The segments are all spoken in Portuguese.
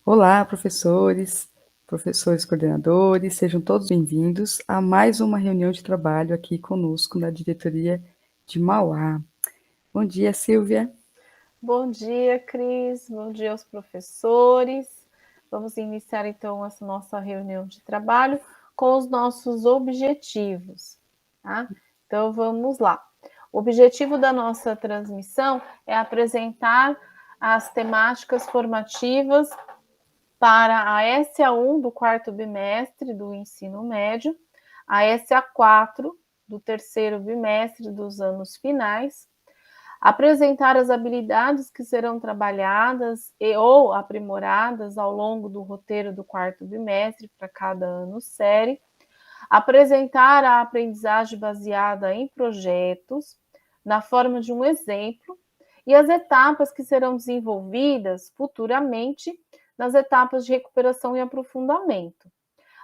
Olá, professores coordenadores, sejam todos bem-vindos a mais uma reunião de trabalho aqui conosco na diretoria de Mauá. Bom dia, Silvia. Bom dia, Cris. Bom dia aos professores. Vamos iniciar então essa nossa reunião de trabalho com os nossos objetivos, tá? Então vamos lá. O objetivo da nossa transmissão é apresentar as temáticas formativas para a SA1 do quarto bimestre do ensino médio, a SA4 do terceiro bimestre dos anos finais, apresentar as habilidades que serão trabalhadas ou aprimoradas ao longo do roteiro do quarto bimestre para cada ano série, apresentar a aprendizagem baseada em projetos, na forma de um exemplo, e as etapas que serão desenvolvidas futuramente nas etapas de recuperação e aprofundamento.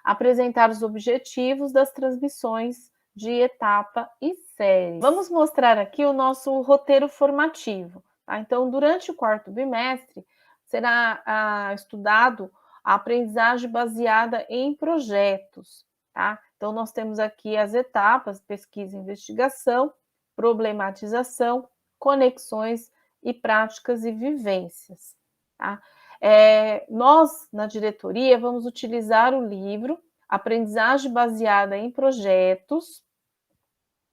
Apresentar os objetivos das transmissões de etapa e série. Vamos mostrar aqui o nosso roteiro formativo. Tá? Então, durante o quarto bimestre, será estudado a aprendizagem baseada em projetos. Tá? Então, nós temos aqui as etapas: pesquisa e investigação, problematização, conexões e práticas e vivências. Tá? Nós, na diretoria, vamos utilizar o livro Aprendizagem Baseada em Projetos,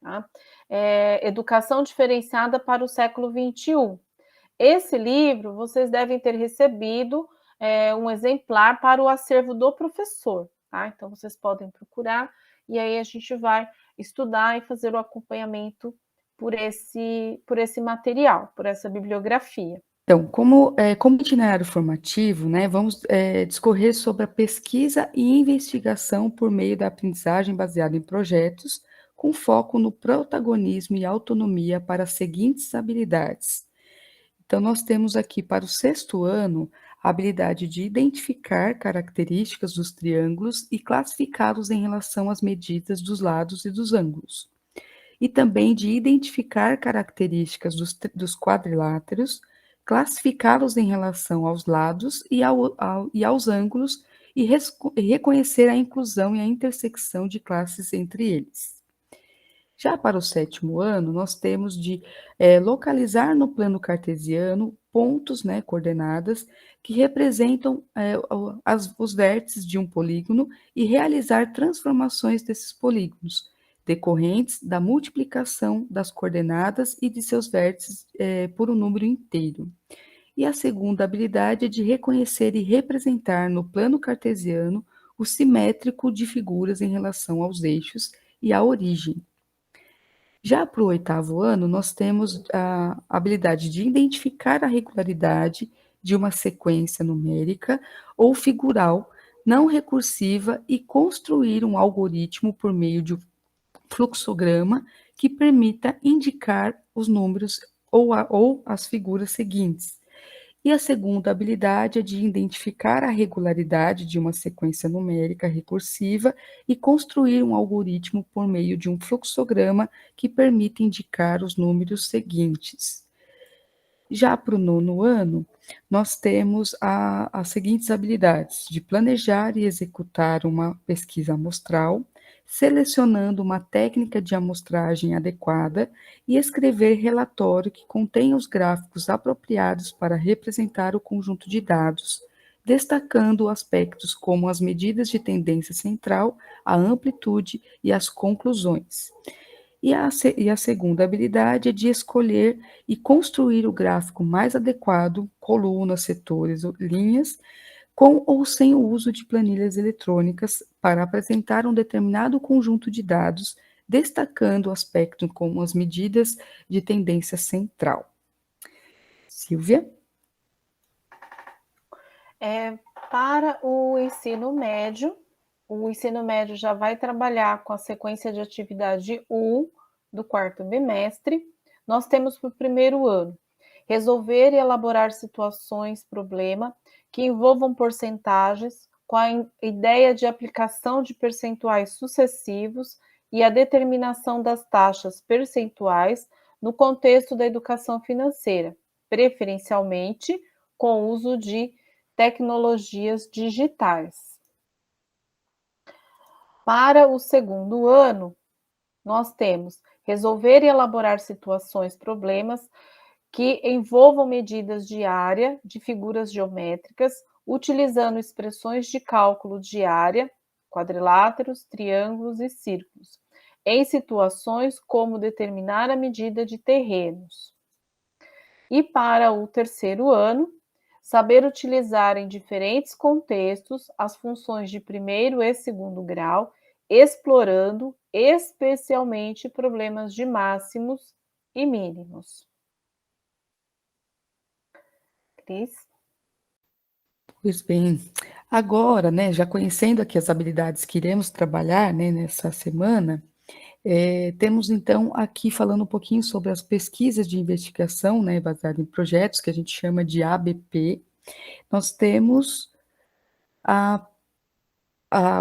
tá? Educação Diferenciada para o Século XXI. Esse livro, vocês devem ter recebido um exemplar para o acervo do professor, tá? Então, vocês podem procurar e aí a gente vai estudar e fazer o acompanhamento por esse material, por essa bibliografia. Então, como itinerário formativo, né, vamos discorrer sobre a pesquisa e investigação por meio da aprendizagem baseada em projetos, com foco no protagonismo e autonomia para as seguintes habilidades. Então, nós temos aqui para o sexto ano a habilidade de identificar características dos triângulos e classificá-los em relação às medidas dos lados e dos ângulos. E também de identificar características dos quadriláteros, classificá-los em relação aos lados e aos ângulos e reconhecer a inclusão e a intersecção de classes entre eles. Já para o sétimo ano, nós temos de localizar no plano cartesiano pontos, né, coordenadas, que representam os vértices de um polígono e realizar transformações desses polígonos, decorrentes da multiplicação das coordenadas e de seus vértices por um número inteiro. E a segunda habilidade é de reconhecer e representar no plano cartesiano o simétrico de figuras em relação aos eixos e à origem. Já para o oitavo ano, nós temos a habilidade de identificar a regularidade de uma sequência numérica ou figural não recursiva e construir um algoritmo por meio de um fluxograma que permita indicar os números ou as figuras seguintes. E a segunda habilidade é de identificar a regularidade de uma sequência numérica recursiva e construir um algoritmo por meio de um fluxograma que permita indicar os números seguintes. Já para o nono ano, nós temos as seguintes habilidades: de planejar e executar uma pesquisa amostral, selecionando uma técnica de amostragem adequada e escrever relatório que contenha os gráficos apropriados para representar o conjunto de dados, destacando aspectos como as medidas de tendência central, a amplitude e as conclusões. E a segunda habilidade é de escolher e construir o gráfico mais adequado, colunas, setores ou linhas, com ou sem o uso de planilhas eletrônicas para apresentar um determinado conjunto de dados, destacando aspectos como as medidas de tendência central. Silvia? Para o ensino médio já vai trabalhar com a sequência de atividade 1 do quarto bimestre. Nós temos para o primeiro ano resolver e elaborar situações, problema, que envolvam porcentagens, com a ideia de aplicação de percentuais sucessivos e a determinação das taxas percentuais no contexto da educação financeira, preferencialmente com o uso de tecnologias digitais. Para o segundo ano, nós temos resolver e elaborar situações, problemas que envolvam medidas de área de figuras geométricas, utilizando expressões de cálculo de área, quadriláteros, triângulos e círculos, em situações como determinar a medida de terrenos. E para o terceiro ano, saber utilizar em diferentes contextos as funções de primeiro e segundo grau, explorando especialmente problemas de máximos e mínimos. Cris? Pois bem, agora, né, já conhecendo aqui as habilidades que iremos trabalhar, né, nessa semana, temos então aqui falando um pouquinho sobre as pesquisas de investigação, né, baseada em projetos, que a gente chama de ABP. Nós temos a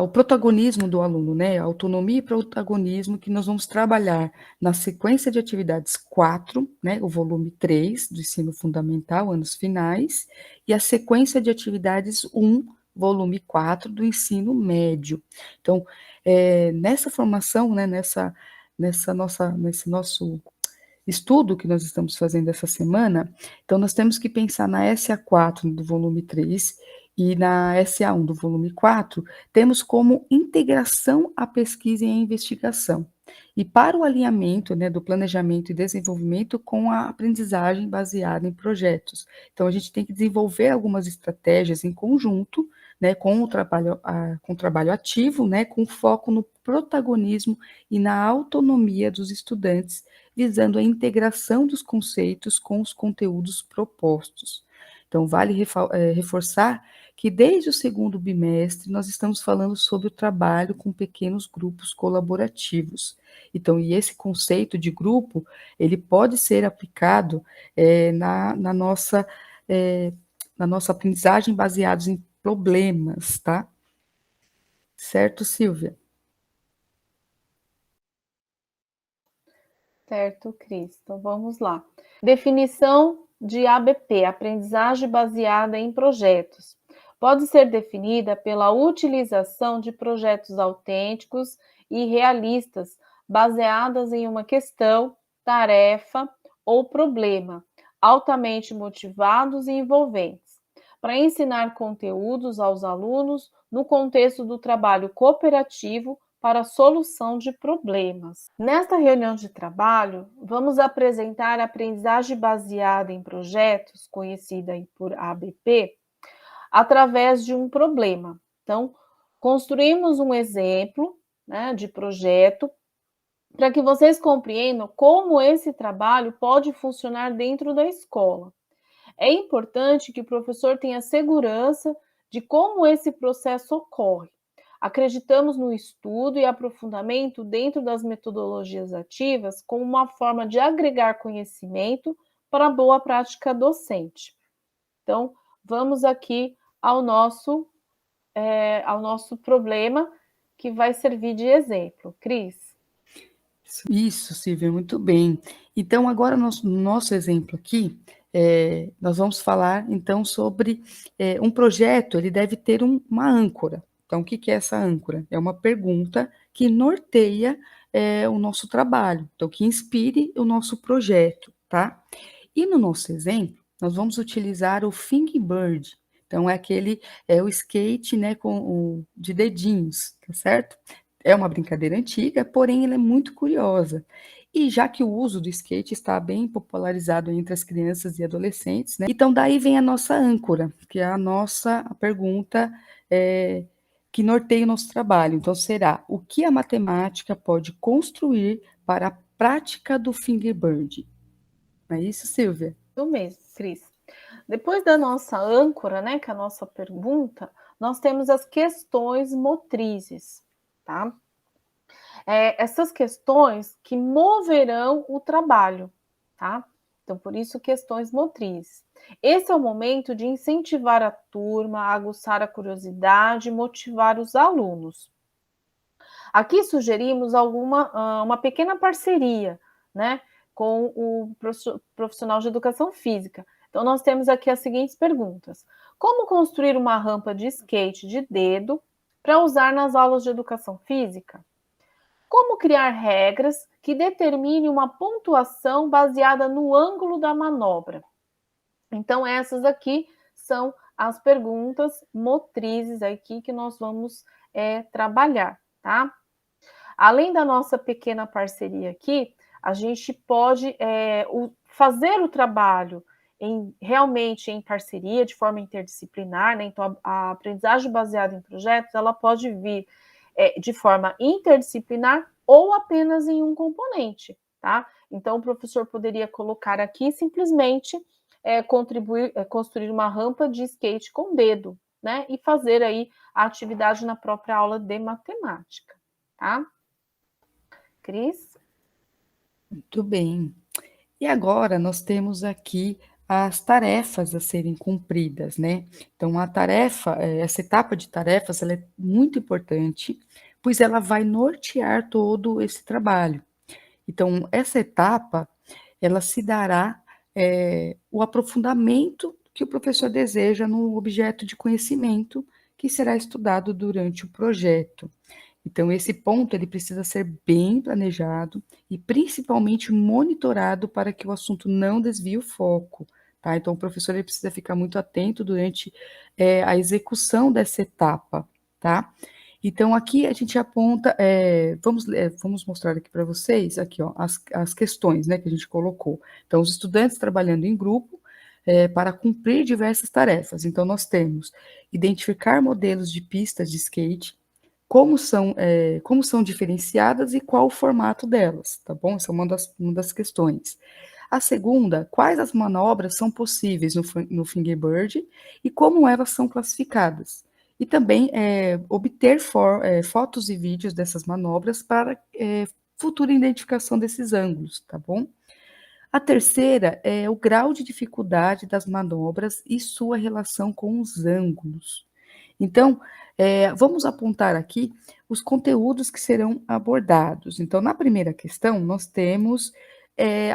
o protagonismo do aluno, né, a autonomia e protagonismo, que nós vamos trabalhar na sequência de atividades 4, né, o volume 3 do ensino fundamental, anos finais, e a sequência de atividades 1, volume 4 do ensino médio. Então, nessa formação, né, nesse nosso estudo que nós estamos fazendo essa semana, então nós temos que pensar na SA4 do volume 3 e na SA1 do volume 4, temos como integração a pesquisa e a investigação. E para o alinhamento, né, do planejamento e desenvolvimento com a aprendizagem baseada em projetos. Então, a gente tem que desenvolver algumas estratégias em conjunto, né, com o trabalho ativo, né, com foco no protagonismo e na autonomia dos estudantes, visando a integração dos conceitos com os conteúdos propostos. Então, vale reforçar que desde o segundo bimestre nós estamos falando sobre o trabalho com pequenos grupos colaborativos. Então, e esse conceito de grupo, ele pode ser aplicado na nossa aprendizagem baseados em problemas, tá? Certo, Silvia? Certo, Cris. Então vamos lá. Definição de ABP, aprendizagem baseada em projetos. Pode ser definida pela utilização de projetos autênticos e realistas, baseadas em uma questão, tarefa ou problema, altamente motivados e envolventes, para ensinar conteúdos aos alunos no contexto do trabalho cooperativo para a solução de problemas. Nesta reunião de trabalho, vamos apresentar a aprendizagem baseada em projetos, conhecida por ABP, através de um problema. Então, construímos um exemplo, né, de projeto para que vocês compreendam como esse trabalho pode funcionar dentro da escola. É importante que o professor tenha segurança de como esse processo ocorre. Acreditamos no estudo e aprofundamento dentro das metodologias ativas como uma forma de agregar conhecimento para a boa prática docente. Então, vamos aqui ao nosso problema, que vai servir de exemplo. Cris? Isso, Silvia, muito bem. Então, agora, no nosso exemplo aqui, nós vamos falar, então, sobre um projeto, ele deve ter uma âncora. Então, o que que é essa âncora? É uma pergunta que norteia o nosso trabalho, então, que inspire o nosso projeto, tá? E no nosso exemplo, nós vamos utilizar o Fingerbird. Então, é o skate, né, de dedinhos, tá certo? É uma brincadeira antiga, porém ela é muito curiosa. E já que o uso do skate está bem popularizado entre as crianças e adolescentes, né? Então daí vem a nossa âncora, que é a nossa pergunta que norteia o nosso trabalho. Então será: o que a matemática pode construir para a prática do Fingerbird? Não é isso, Silvia? Isso mesmo, Cris. Depois da nossa âncora, né, que é a nossa pergunta, nós temos as questões motrizes, tá? Essas questões que moverão o trabalho, tá? Então, por isso, questões motrizes. Esse é o momento de incentivar a turma, aguçar a curiosidade, motivar os alunos. Aqui sugerimos uma pequena parceria, né, com o profissional de educação física, Então, nós temos aqui as seguintes perguntas. Como construir uma rampa de skate de dedo para usar nas aulas de educação física? Como criar regras que determinem uma pontuação baseada no ângulo da manobra? Então, essas aqui são as perguntas motrizes aqui que nós vamos trabalhar, tá? Além da nossa pequena parceria aqui, a gente pode fazer o trabalho realmente em parceria, de forma interdisciplinar, né? Então, a aprendizagem baseada em projetos, ela pode vir de forma interdisciplinar ou apenas em um componente, tá? Então, o professor poderia colocar aqui simplesmente construir uma rampa de skate com dedo, né? E fazer aí a atividade na própria aula de matemática, tá? Cris? Muito bem. E agora nós temos aqui as tarefas a serem cumpridas, né? Então, a tarefa, essa etapa de tarefas, ela é muito importante, pois ela vai nortear todo esse trabalho. Então, essa etapa, ela se dará o aprofundamento que o professor deseja no objeto de conhecimento que será estudado durante o projeto. Então, esse ponto ele precisa ser bem planejado e principalmente monitorado para que o assunto não desvie o foco, tá? Então, o professor ele precisa ficar muito atento durante a execução dessa etapa, tá? Então, aqui a gente aponta, vamos mostrar aqui para vocês, aqui, ó, as questões, né, que a gente colocou. Então, os estudantes trabalhando em grupo para cumprir diversas tarefas. Então, nós temos identificar modelos de pistas de skate, como são diferenciadas e qual o formato delas, tá bom? Essa é uma das questões. A segunda, quais as manobras são possíveis no Fingerbird e como elas são classificadas. E também obter fotos e vídeos dessas manobras para futura identificação desses ângulos, tá bom? A terceira é o grau de dificuldade das manobras e sua relação com os ângulos. Então, vamos apontar aqui os conteúdos que serão abordados. Então, na primeira questão, nós temos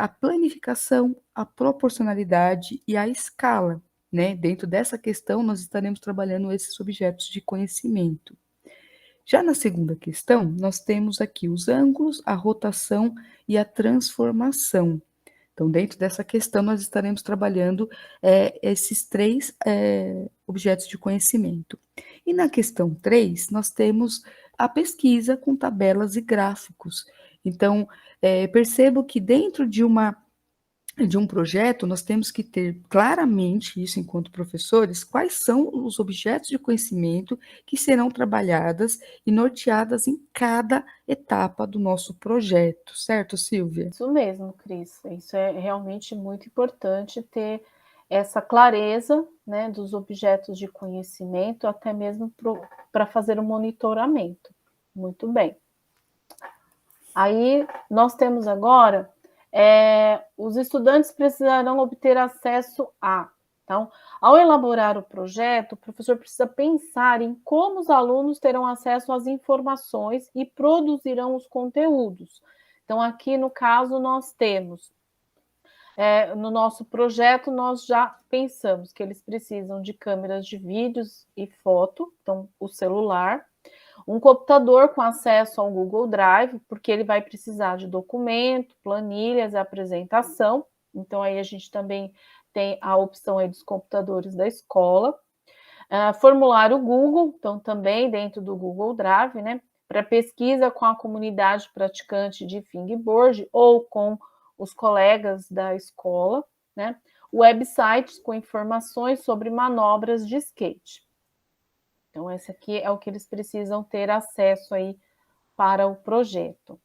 a planificação, a proporcionalidade e a escala, né? Dentro dessa questão, nós estaremos trabalhando esses objetos de conhecimento. Já na segunda questão, nós temos aqui os ângulos, a rotação e a transformação. Então, dentro dessa questão, nós estaremos trabalhando esses três objetos de conhecimento. E na questão 3, nós temos a pesquisa com tabelas e gráficos. Então, percebo que dentro de um projeto, nós temos que ter claramente isso enquanto professores, quais são os objetos de conhecimento que serão trabalhadas e norteadas em cada etapa do nosso projeto, certo, Silvia? Isso mesmo, Cris. Isso é realmente muito importante ter essa clareza, né, dos objetos de conhecimento, até mesmo para fazer o monitoramento. Muito bem. Aí nós temos agora os estudantes precisarão obter acesso a. Então, ao elaborar o projeto, o professor precisa pensar em como os alunos terão acesso às informações e produzirão os conteúdos. Então, aqui no caso, nós temos, no nosso projeto, nós já pensamos que eles precisam de câmeras de vídeos e foto, então, o celular, um computador com acesso ao Google Drive, porque ele vai precisar de documento, planilhas, apresentação. Então, aí a gente também tem a opção aí dos computadores da escola. Formulário Google, então também dentro do Google Drive, né? Para pesquisa com a comunidade praticante de fingerboard ou com os colegas da escola, né? Websites com informações sobre manobras de skate. Então, esse aqui é o que eles precisam ter acesso aí para o projeto.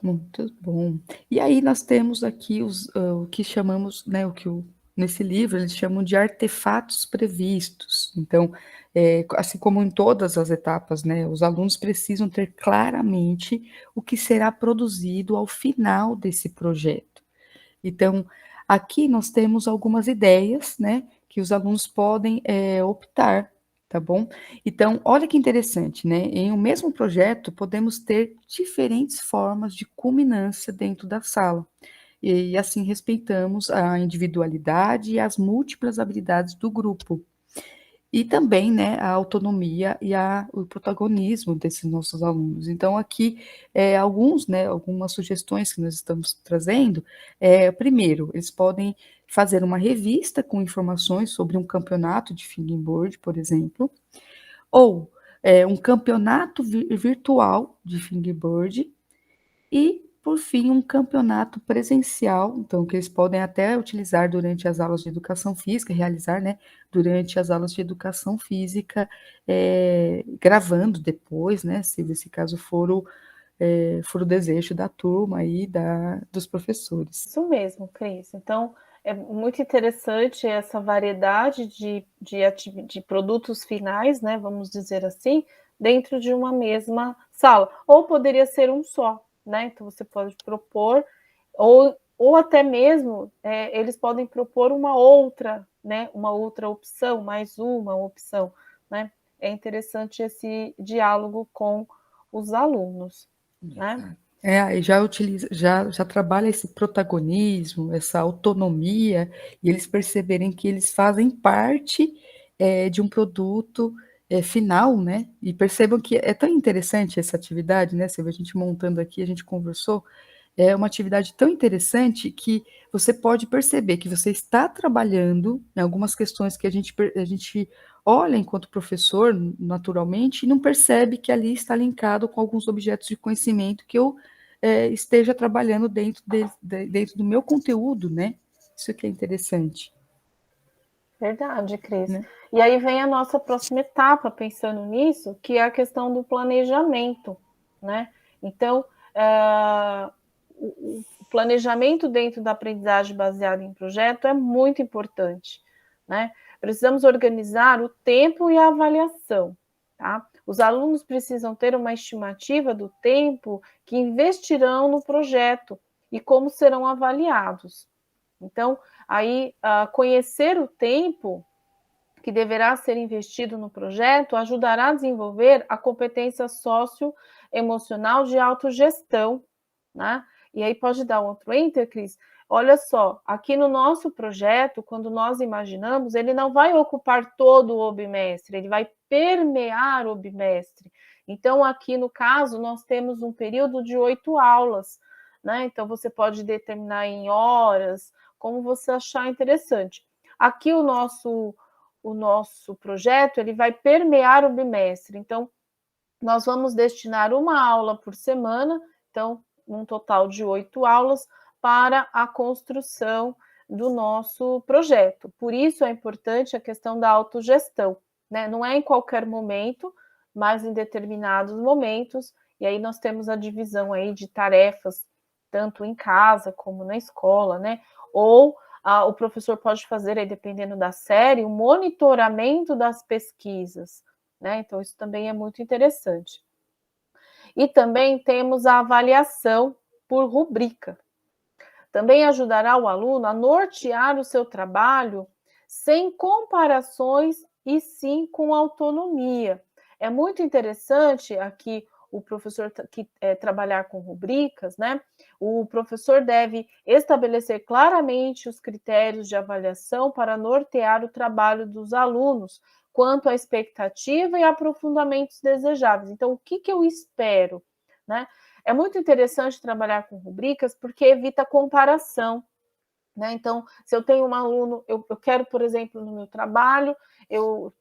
Muito bom. E aí nós temos aqui o que chamamos, né, nesse livro eles chamam de artefatos previstos. Então, assim como em todas as etapas, né, os alunos precisam ter claramente o que será produzido ao final desse projeto. Então, aqui nós temos algumas ideias, né, que os alunos podem optar, tá bom? Então, olha que interessante, né? Em um mesmo projeto, podemos ter diferentes formas de culminância dentro da sala. e assim respeitamos a individualidade e as múltiplas habilidades do grupo. E também, né, a autonomia e o protagonismo desses nossos alunos. Então, aqui, algumas sugestões que nós estamos trazendo. Primeiro, eles podem fazer uma revista com informações sobre um campeonato de fingerboard, por exemplo, ou um campeonato virtual de fingerboard e, por fim, um campeonato presencial, então, que eles podem até utilizar durante as aulas de educação física, realizar, né, durante as aulas de educação física, gravando depois, né, se esse caso for o desejo da turma e dos professores. Isso mesmo, Cris. Então, é muito interessante essa variedade de produtos finais, né, vamos dizer assim, dentro de uma mesma sala. Ou poderia ser um só, né? Então, você pode propor, ou até mesmo eles podem propor uma outra, né? Uma outra opção, mais uma opção, né? É interessante esse diálogo com os alunos, né? Aí já trabalha esse protagonismo, essa autonomia, e eles perceberem que eles fazem parte de um produto final, né? E percebam que é tão interessante essa atividade, né? Você vê a gente montando aqui, a gente conversou, é uma atividade tão interessante que você pode perceber que você está trabalhando em algumas questões que a gente olha enquanto professor, naturalmente, e não percebe que ali está linkado com alguns objetos de conhecimento que eu esteja trabalhando dentro do meu conteúdo, né? Isso que é interessante, Verdade, Cris. né? E aí vem a nossa próxima etapa, pensando nisso, que é a questão do planejamento, né? Então, o planejamento dentro da aprendizagem baseada em projeto é muito importante, né? Precisamos organizar o tempo e a avaliação, tá? Os alunos precisam ter uma estimativa do tempo que investirão no projeto e como serão avaliados. Então, aí, conhecer o tempo que deverá ser investido no projeto ajudará a desenvolver a competência socioemocional de autogestão, né? E aí pode dar outro enter, Cris? Olha só, aqui no nosso projeto, quando nós imaginamos, ele não vai ocupar todo o bimestre, ele vai permear o bimestre. Então, aqui no caso, nós temos um período de 8 aulas, né? Então, você pode determinar em horas, como você achar interessante. Aqui o nosso projeto ele vai permear o bimestre. Então, nós vamos destinar uma aula por semana, então, um total de 8 aulas, para a construção do nosso projeto. Por isso é importante a questão da autogestão, né? Não é em qualquer momento, mas em determinados momentos, e aí nós temos a divisão aí de tarefas, tanto em casa como na escola, né? Ou o professor pode fazer, aí, dependendo da série, o monitoramento das pesquisas, né? Então, isso também é muito interessante. E também temos a avaliação por rubrica. Também ajudará o aluno a nortear o seu trabalho sem comparações e sim com autonomia. É muito interessante aqui o professor trabalhar com rubricas, né? O professor deve estabelecer claramente os critérios de avaliação para nortear o trabalho dos alunos quanto à expectativa e aprofundamentos desejáveis. Então, o que eu espero, né? É muito interessante trabalhar com rubricas porque evita comparação, né? Então, se eu tenho um aluno, eu quero, por exemplo, no meu trabalho,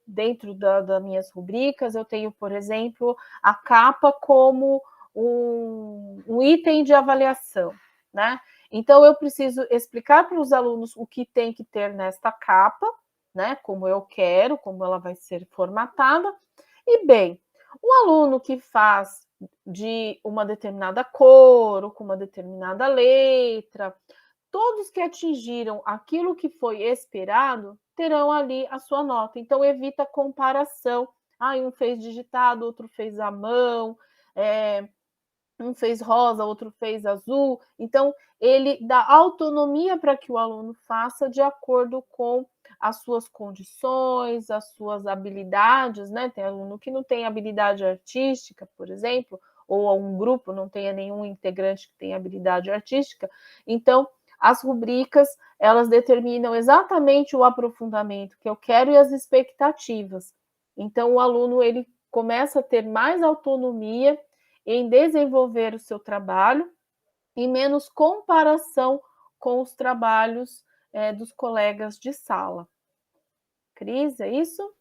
dentro das minhas rubricas, eu tenho, por exemplo, a capa como um item de avaliação, né? Então, eu preciso explicar para os alunos o que tem que ter nesta capa, né? Como eu quero, como ela vai ser formatada. E, bem, o aluno que faz de uma determinada cor ou com uma determinada letra, todos que atingiram aquilo que foi esperado terão ali a sua nota. Então, evita comparação. Um fez digitado, outro fez à mão, um fez rosa, outro fez azul. Então, ele dá autonomia para que o aluno faça de acordo com as suas condições, as suas habilidades, né? Tem aluno que não tem habilidade artística, por exemplo, ou um grupo não tenha nenhum integrante que tenha habilidade artística. Então, as rubricas, elas determinam exatamente o aprofundamento que eu quero e as expectativas. Então, o aluno, ele começa a ter mais autonomia em desenvolver o seu trabalho e menos comparação com os trabalhos dos colegas de sala. Cris, é isso?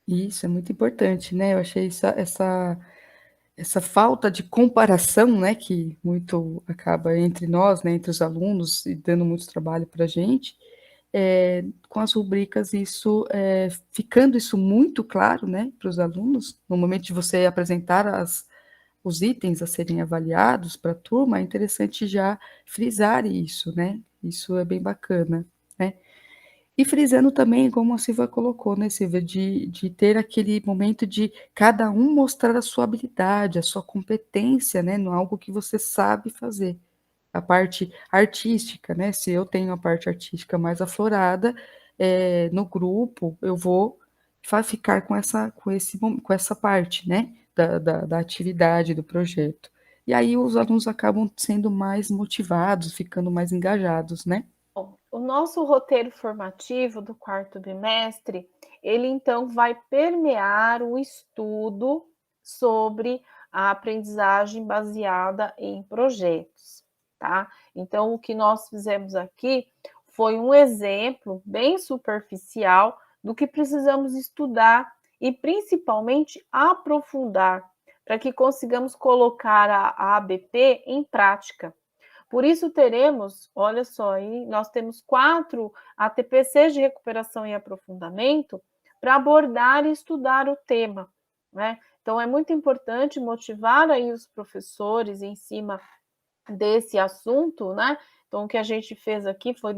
Isso é muito importante, né? Eu achei essa falta de comparação, né, que muito acaba entre nós, né, entre os alunos, e dando muito trabalho para a gente, com as rubricas, isso, ficando isso muito claro, né, para os alunos, no momento de você apresentar os itens a serem avaliados para a turma, é interessante já frisar isso, né? Isso é bem bacana, né? E frisando também, como a Silvia colocou, né, Silvia, de ter aquele momento de cada um mostrar a sua habilidade, a sua competência, né, no algo que você sabe fazer. A parte artística, né? Se eu tenho a parte artística mais aflorada, no grupo, eu vou ficar com essa parte, né? Da atividade, do projeto. E aí os alunos acabam sendo mais motivados, ficando mais engajados, né? Bom, o nosso roteiro formativo do quarto bimestre, ele então vai permear o estudo sobre a aprendizagem baseada em projetos, tá? Então, o que nós fizemos aqui foi um exemplo bem superficial do que precisamos estudar e principalmente aprofundar para que consigamos colocar a ABP em prática. Por isso teremos, olha só, aí nós temos 4 ATPCs de recuperação e aprofundamento para abordar e estudar o tema, né? Então é muito importante motivar aí os professores em cima desse assunto, né? Então o que a gente fez aqui foi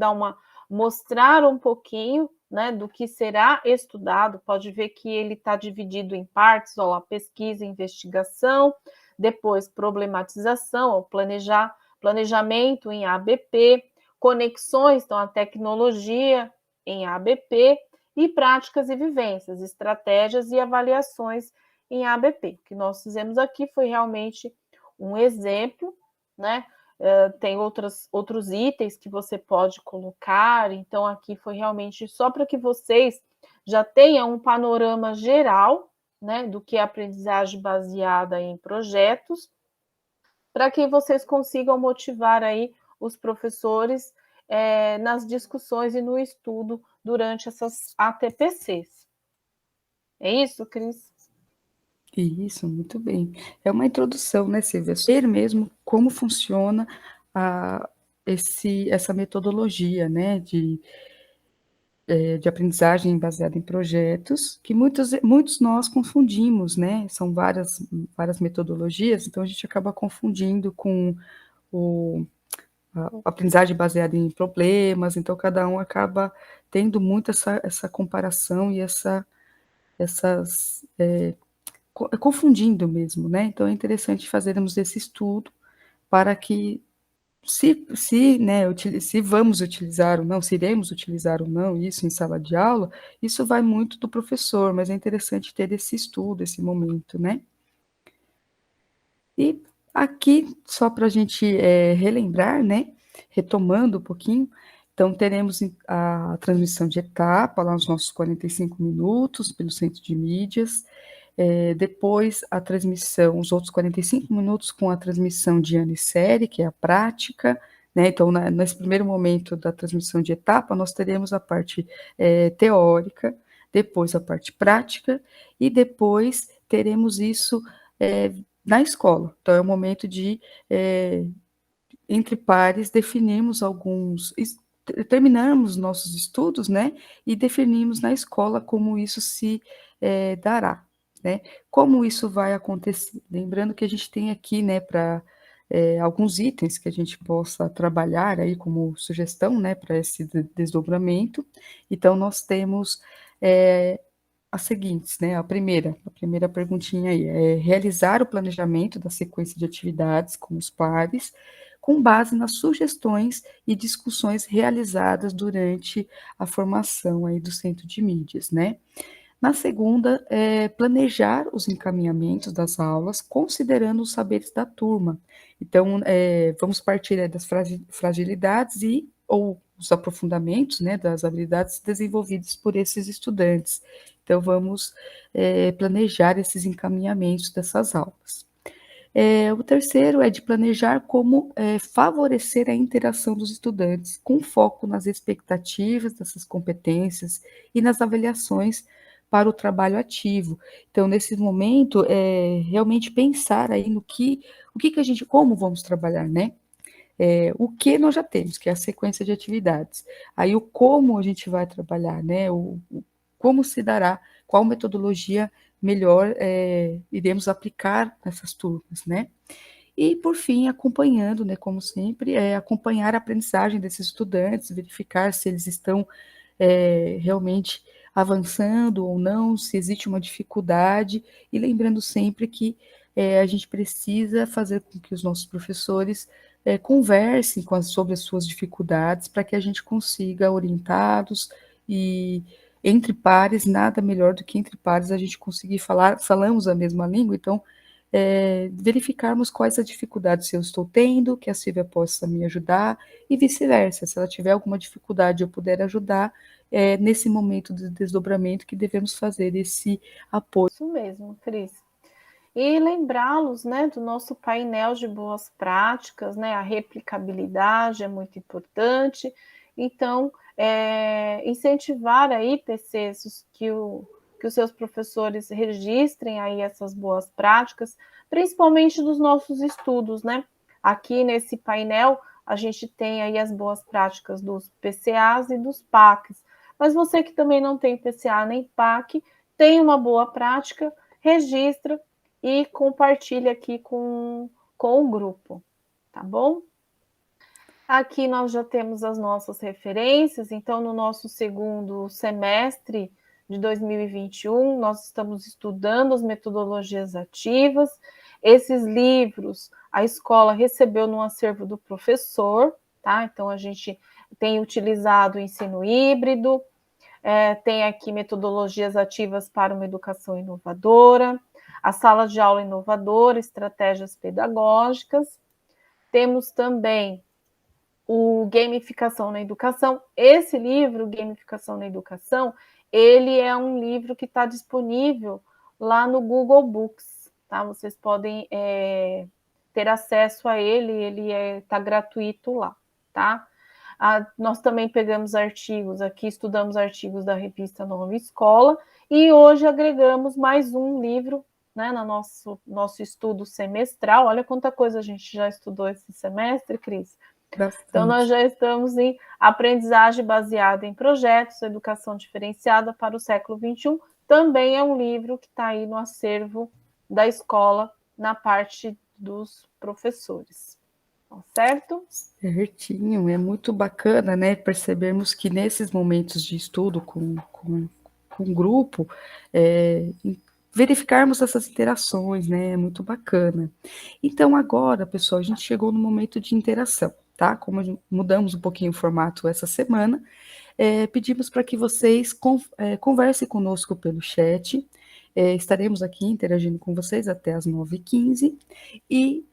mostrar um pouquinho, né, do que será estudado. Pode ver que ele está dividido em partes, ó, a pesquisa, investigação, depois problematização, ó, planejamento em ABP, conexões, então a tecnologia em ABP e práticas e vivências, estratégias e avaliações em ABP. O que nós fizemos aqui foi realmente um exemplo, né? Tem outros itens que você pode colocar, então aqui foi realmente só para que vocês já tenham um panorama geral, né, do que é aprendizagem baseada em projetos, para que vocês consigam motivar aí os professores nas discussões e no estudo durante essas ATPCs. É isso, Cris? Isso, muito bem. É uma introdução, né, Silvia? Ver mesmo como funciona a, essa metodologia, né, de aprendizagem baseada em projetos, que muitos nós confundimos, né? São várias metodologias, então a gente acaba confundindo com o, a aprendizagem baseada em problemas, então cada um acaba tendo muito essa comparação e essas confundindo mesmo, né? Então é interessante fazermos esse estudo para que né, se vamos utilizar ou não, se iremos utilizar ou não isso em sala de aula, isso vai muito do professor, mas é interessante ter esse estudo, esse momento, né? E aqui, só para a gente relembrar, né, retomando um pouquinho, então teremos a transmissão de etapa, lá nos nossos 45 minutos, pelo Centro de Mídias, depois a transmissão, os outros 45 minutos com a transmissão de ano e série, que é a prática, né? Então, nesse primeiro momento da transmissão de etapa, nós teremos a parte teórica, depois a parte prática, e depois teremos isso na escola. Então, é o momento de, entre pares, definirmos terminarmos nossos estudos, né? E definirmos na escola como isso se dará. Né? Como isso vai acontecer? Lembrando que a gente tem aqui, né, para alguns itens que a gente possa trabalhar aí como sugestão, né, para esse desdobramento. Então, nós temos as seguintes, né? A primeira perguntinha aí é realizar o planejamento da sequência de atividades com os pares, com base nas sugestões e discussões realizadas durante a formação aí do centro de mídias, né? Na segunda, planejar os encaminhamentos das aulas, considerando os saberes da turma. Então, vamos partir das fragilidades ou os aprofundamentos, né, das habilidades desenvolvidas por esses estudantes. Então, vamos planejar esses encaminhamentos dessas aulas. O terceiro é de planejar como favorecer a interação dos estudantes, com foco nas expectativas dessas competências e nas avaliações para o trabalho ativo. Então, nesse momento, realmente pensar aí o que a gente, como vamos trabalhar, né? O que nós já temos, que é a sequência de atividades. Aí o como a gente vai trabalhar, né? Como se dará, qual metodologia melhor iremos aplicar nessas turmas, né? E, por fim, acompanhando, né, como sempre, acompanhar a aprendizagem desses estudantes, verificar se eles estão realmente avançando ou não, se existe uma dificuldade, e lembrando sempre que a gente precisa fazer com que os nossos professores conversem sobre as suas dificuldades, para que a gente consiga orientá-los, e entre pares, nada melhor do que entre pares a gente conseguir falamos a mesma língua, então verificarmos quais as dificuldades eu estou tendo, que a Silvia possa me ajudar, e vice-versa, se ela tiver alguma dificuldade eu puder ajudar, nesse momento de desdobramento que devemos fazer esse apoio. Isso mesmo, Cris. E lembrá-los, né, do nosso painel de boas práticas, né, a replicabilidade é muito importante, então, incentivar aí, PCs, que os seus professores registrem aí essas boas práticas, principalmente dos nossos estudos, né, aqui nesse painel, a gente tem aí as boas práticas dos PCAs e dos PACs, mas você que também não tem PCA nem PAC, tem uma boa prática, registra, e compartilha aqui com o grupo, tá bom? Aqui nós já temos as nossas referências, então no nosso segundo semestre de 2021, nós estamos estudando as metodologias ativas. Esses livros a escola recebeu no acervo do professor, tá? Então a gente tem utilizado o ensino híbrido, tem aqui metodologias ativas para uma educação inovadora, a sala de aula inovadora, estratégias pedagógicas. Temos também o Gamificação na Educação. Esse livro, Gamificação na Educação, ele é um livro que está disponível lá no Google Books, tá? Vocês podem ter acesso a ele está gratuito lá, tá? Nós também pegamos artigos aqui, estudamos artigos da revista Nova Escola, e hoje agregamos mais um livro, né, no nosso estudo semestral. Olha quanta coisa a gente já estudou esse semestre, Cris. Bastante. Então, nós já estamos em aprendizagem baseada em projetos, educação diferenciada para o século XXI. Também é um livro que está aí no acervo da escola, na parte dos professores. Certo? Certinho, é muito bacana, né, percebermos que nesses momentos de estudo com grupo, verificarmos essas interações, né, é muito bacana. Então agora, pessoal, a gente chegou no momento de interação, tá? Como mudamos um pouquinho o formato essa semana, pedimos para que vocês conversem conosco pelo chat, estaremos aqui interagindo com vocês até as 9h15, e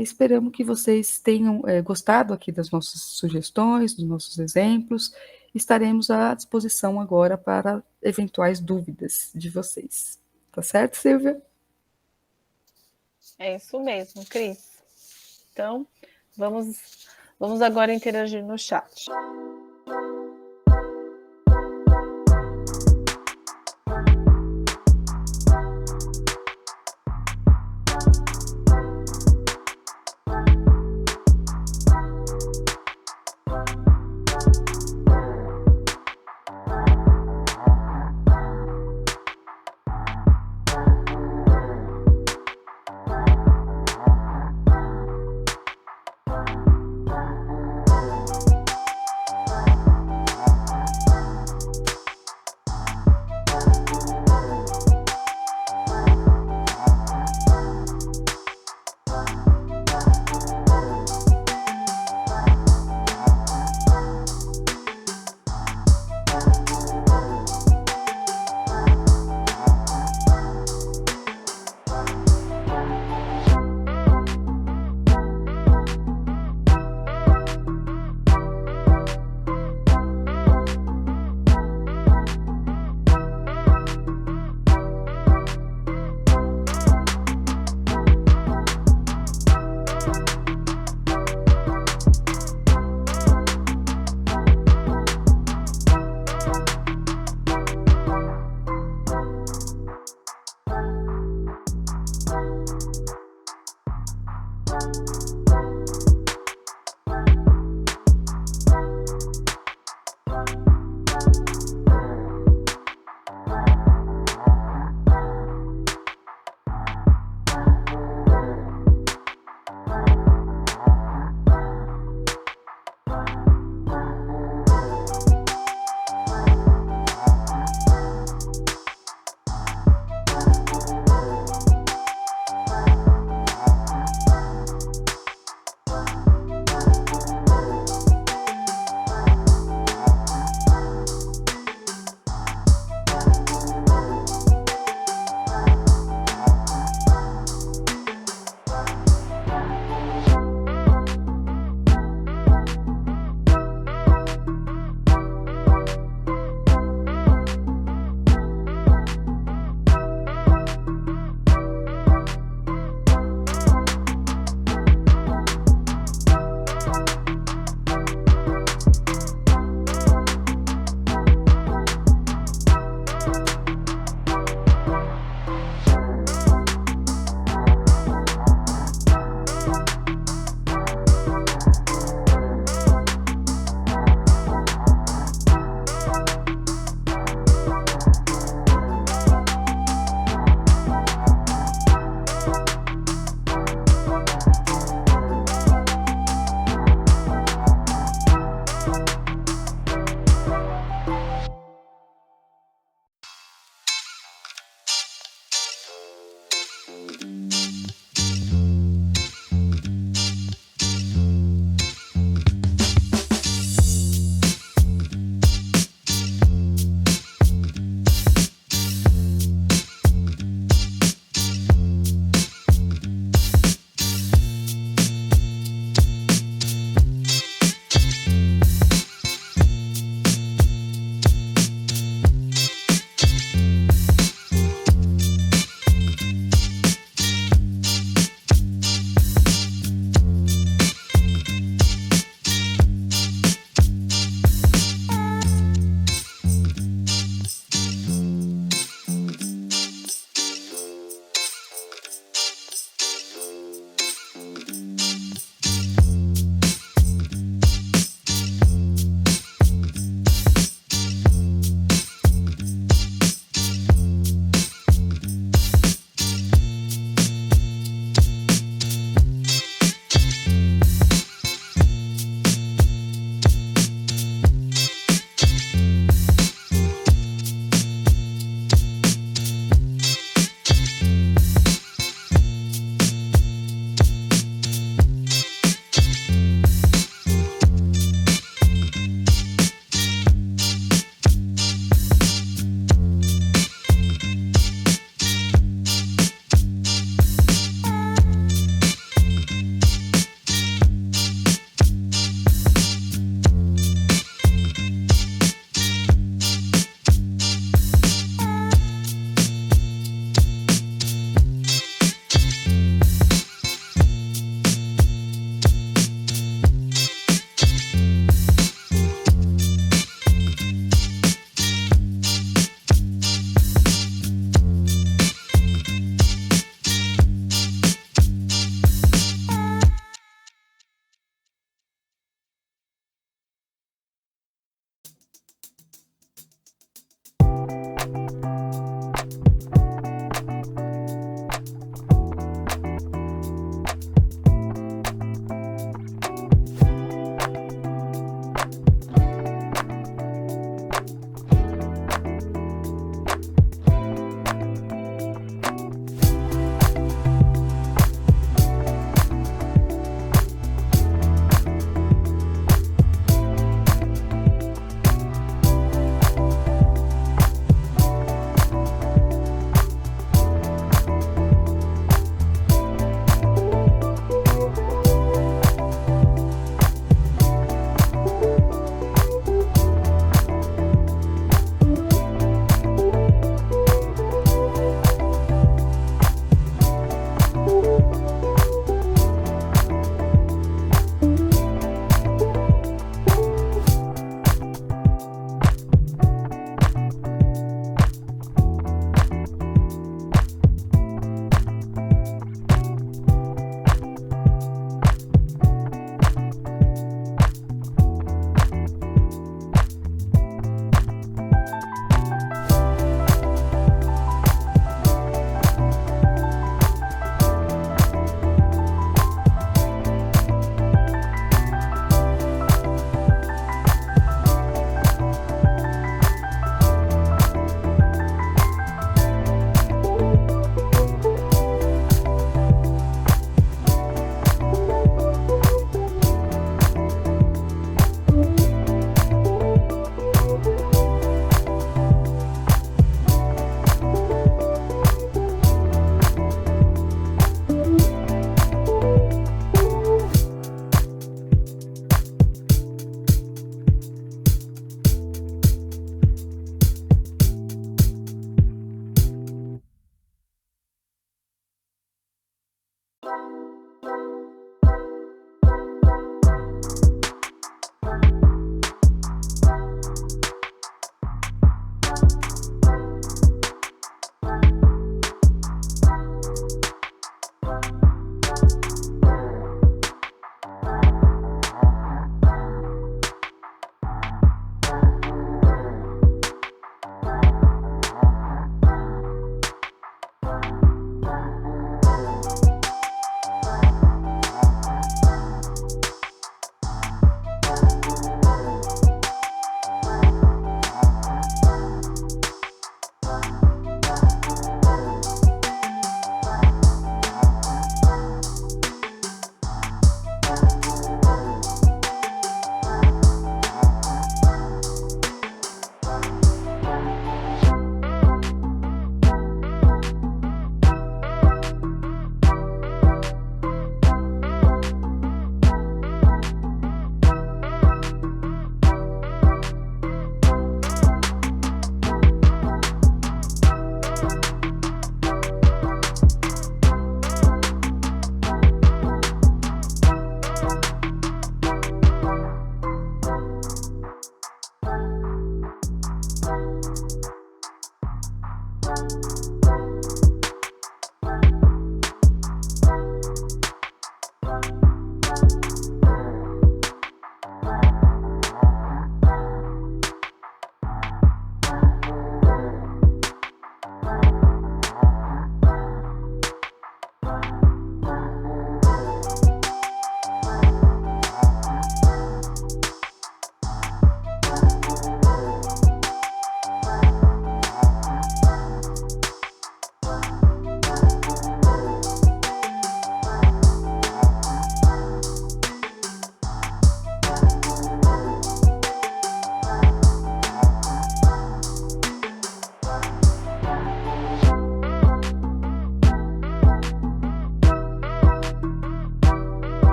esperamos que vocês tenham gostado aqui das nossas sugestões, dos nossos exemplos. Estaremos à disposição agora para eventuais dúvidas de vocês. Tá certo, Silvia? É isso mesmo, Cris. Então, vamos agora interagir no chat.